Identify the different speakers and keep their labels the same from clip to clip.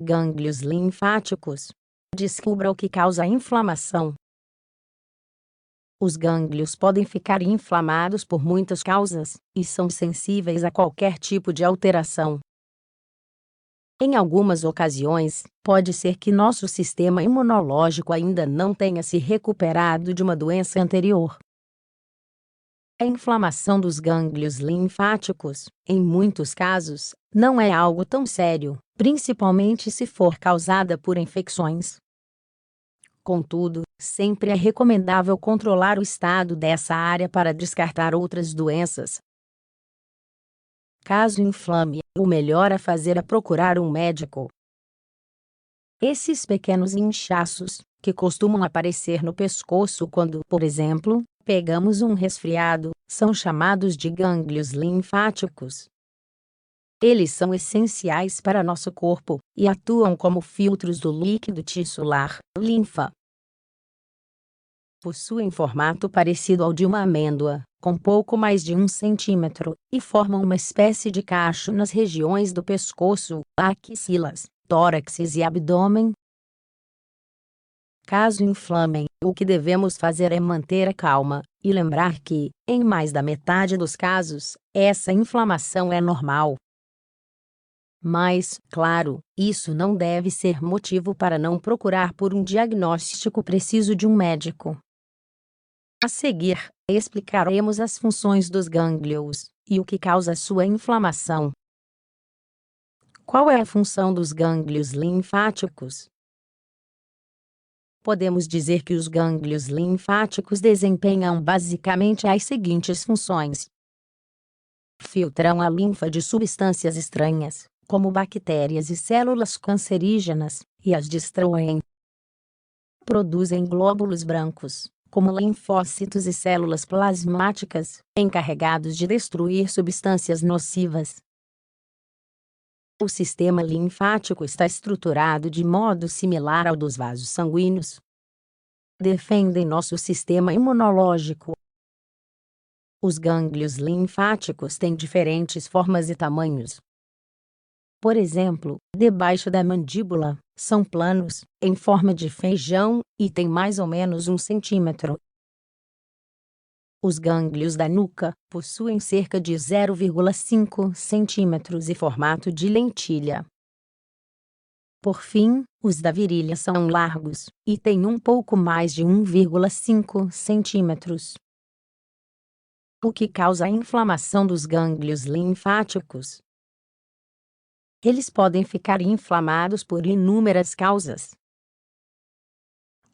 Speaker 1: Gânglios linfáticos. Descubra o que causa a inflamação. Os gânglios podem ficar inflamados por muitas causas, e são sensíveis a qualquer tipo de alteração. Em algumas ocasiões, pode ser que nosso sistema imunológico ainda não tenha se recuperado de uma doença anterior. A inflamação dos gânglios linfáticos, em muitos casos, não é algo tão sério, principalmente se for causada por infecções. Contudo, sempre é recomendável controlar o estado dessa área para descartar outras doenças. Caso inflame, o melhor a fazer é procurar um médico. Esses pequenos inchaços, que costumam aparecer no pescoço quando, por exemplo, pegamos um resfriado, são chamados de gânglios linfáticos. Eles são essenciais para nosso corpo e atuam como filtros do líquido tissular, linfa. Possuem formato parecido ao de uma amêndoa, com pouco mais de 1 centímetro, e formam uma espécie de cacho nas regiões do pescoço, axilas, tórax e abdômen. Caso inflamem, o que devemos fazer é manter a calma, e lembrar que, em mais da metade dos casos, essa inflamação é normal. Mas, claro, isso não deve ser motivo para não procurar por um diagnóstico preciso de um médico. A seguir, explicaremos as funções dos gânglios e o que causa sua inflamação. Qual é a função dos gânglios linfáticos? Podemos dizer que os gânglios linfáticos desempenham basicamente as seguintes funções: filtram a linfa de substâncias estranhas, como bactérias e células cancerígenas, e as destruem. Produzem glóbulos brancos, como linfócitos e células plasmáticas, encarregados de destruir substâncias nocivas. O sistema linfático está estruturado de modo similar ao dos vasos sanguíneos. Defendem nosso sistema imunológico. Os gânglios linfáticos têm diferentes formas e tamanhos. Por exemplo, debaixo da mandíbula, são planos, em forma de feijão, e têm mais ou menos 1 centímetro. Os gânglios da nuca possuem cerca de 0,5 centímetros e formato de lentilha. Por fim, os da virilha são largos, e têm um pouco mais de 1,5 centímetros. O que causa a inflamação dos gânglios linfáticos? Eles podem ficar inflamados por inúmeras causas.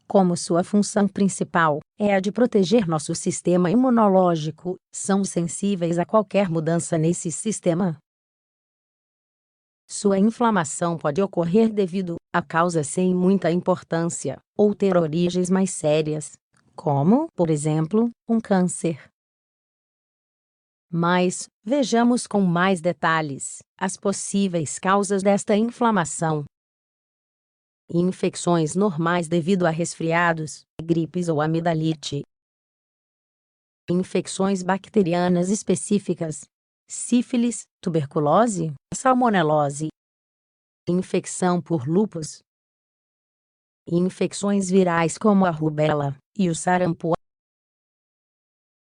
Speaker 1: Como sua função principal é a de proteger nosso sistema imunológico, são sensíveis a qualquer mudança nesse sistema. Sua inflamação pode ocorrer devido a causas sem muita importância, ou ter origens mais sérias, como, por exemplo, um câncer. Mas, vejamos com mais detalhes as possíveis causas desta inflamação. Infecções normais devido a resfriados, gripes ou amidalite. Infecções bacterianas específicas. Sífilis, tuberculose, salmonelose. Infecção por lúpus. Infecções virais como a rubéola e o sarampo.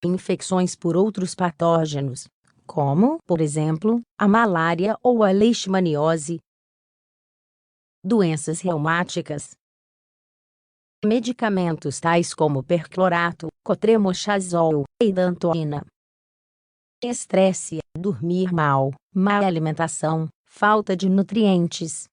Speaker 1: Infecções por outros patógenos, como, por exemplo, a malária ou a leishmaniose. Doenças reumáticas. Medicamentos tais como perclorato, cotrimoxazol e dantoina. Estresse, dormir mal, má alimentação, falta de nutrientes.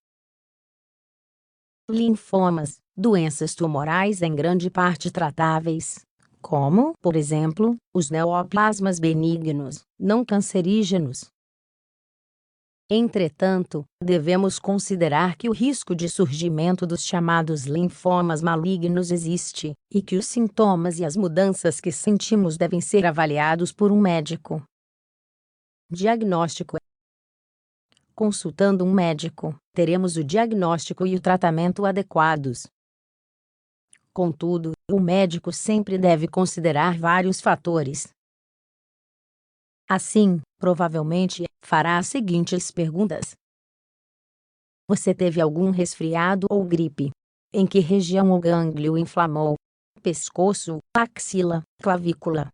Speaker 1: Linfomas, doenças tumorais em grande parte tratáveis, como, por exemplo, os neoplasmas benignos, não cancerígenos. Entretanto, devemos considerar que o risco de surgimento dos chamados linfomas malignos existe, e que os sintomas e as mudanças que sentimos devem ser avaliados por um médico. Diagnóstico. Consultando um médico, teremos o diagnóstico e o tratamento adequados. Contudo, o médico sempre deve considerar vários fatores. Assim, provavelmente, fará as seguintes perguntas: Você teve algum resfriado ou gripe? Em que região o gânglio inflamou? Pescoço, axila, clavícula?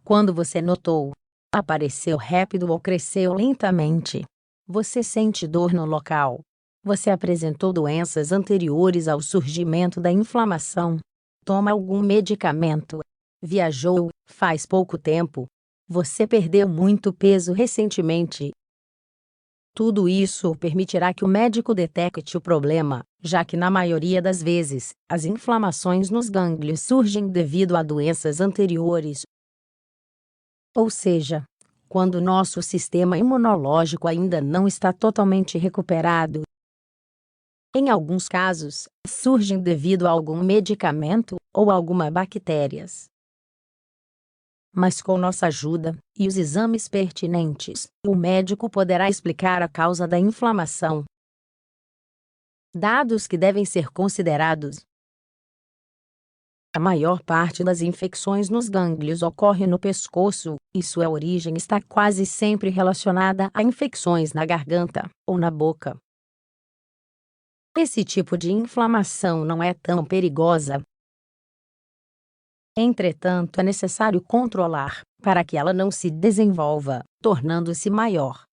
Speaker 1: Quando você notou? Apareceu rápido ou cresceu lentamente? Você sente dor no local? Você apresentou doenças anteriores ao surgimento da inflamação? Toma algum medicamento? Viajou, faz pouco tempo? Você perdeu muito peso recentemente? Tudo isso permitirá que o médico detecte o problema, já que na maioria das vezes, as inflamações nos gânglios surgem devido a doenças anteriores. Ou seja, quando nosso sistema imunológico ainda não está totalmente recuperado. Em alguns casos, surgem devido a algum medicamento ou alguma bactérias. Mas com nossa ajuda e os exames pertinentes, o médico poderá explicar a causa da inflamação. Dados que devem ser considerados. A maior parte das infecções nos gânglios ocorre no pescoço, e sua origem está quase sempre relacionada a infecções na garganta ou na boca. Esse tipo de inflamação não é tão perigosa. Entretanto, é necessário controlar, para que ela não se desenvolva, tornando-se maior.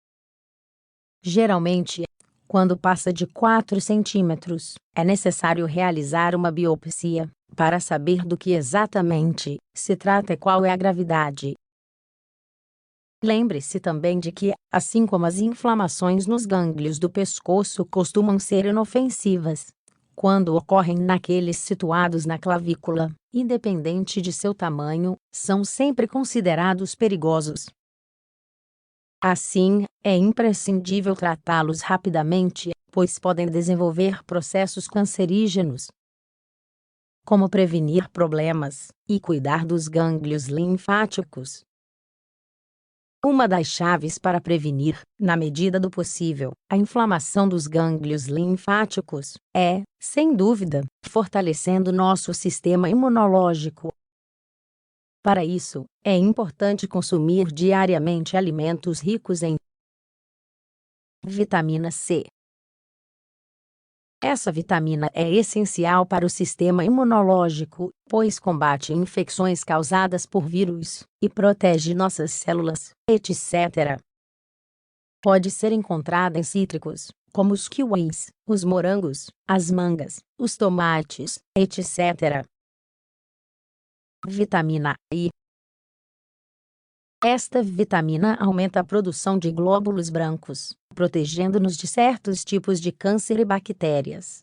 Speaker 1: Geralmente, quando passa de 4 centímetros, é necessário realizar uma biopsia, para saber do que exatamente se trata e qual é a gravidade. Lembre-se também de que, assim como as inflamações nos gânglios do pescoço costumam ser inofensivas, quando ocorrem naqueles situados na clavícula, independente de seu tamanho, são sempre considerados perigosos. Assim, é imprescindível tratá-los rapidamente, pois podem desenvolver processos cancerígenos. Como prevenir problemas e cuidar dos gânglios linfáticos? Uma das chaves para prevenir, na medida do possível, a inflamação dos gânglios linfáticos é, sem dúvida, fortalecendo nosso sistema imunológico. Para isso, é importante consumir diariamente alimentos ricos em vitamina C. Essa vitamina é essencial para o sistema imunológico, pois combate infecções causadas por vírus e protege nossas células, etc. Pode ser encontrada em cítricos, como os kiwis, os morangos, as mangas, os tomates, etc. Vitamina I. Esta vitamina aumenta a produção de glóbulos brancos, protegendo-nos de certos tipos de câncer e bactérias.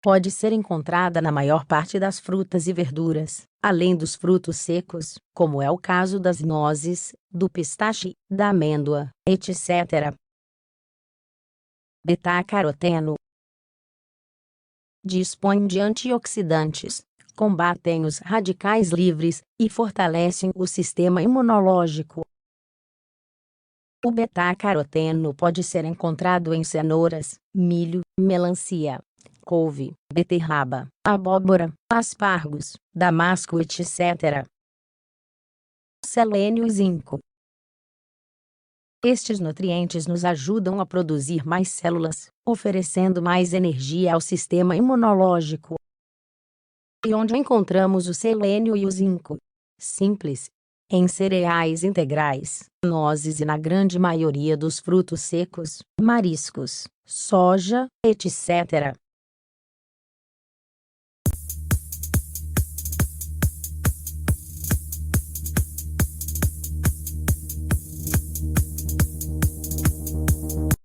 Speaker 1: Pode ser encontrada na maior parte das frutas e verduras, além dos frutos secos, como é o caso das nozes, do pistache, da amêndoa, etc. Beta-caroteno. Dispõe de antioxidantes, combatem os radicais livres e fortalecem o sistema imunológico. O beta-caroteno pode ser encontrado em cenouras, milho, melancia, couve, beterraba, abóbora, aspargos, damasco, etc. Selênio e zinco. Estes nutrientes nos ajudam a produzir mais células, oferecendo mais energia ao sistema imunológico. E onde encontramos o selênio e o zinco? Simples. Em cereais integrais, nozes e na grande maioria dos frutos secos, mariscos, soja, etc.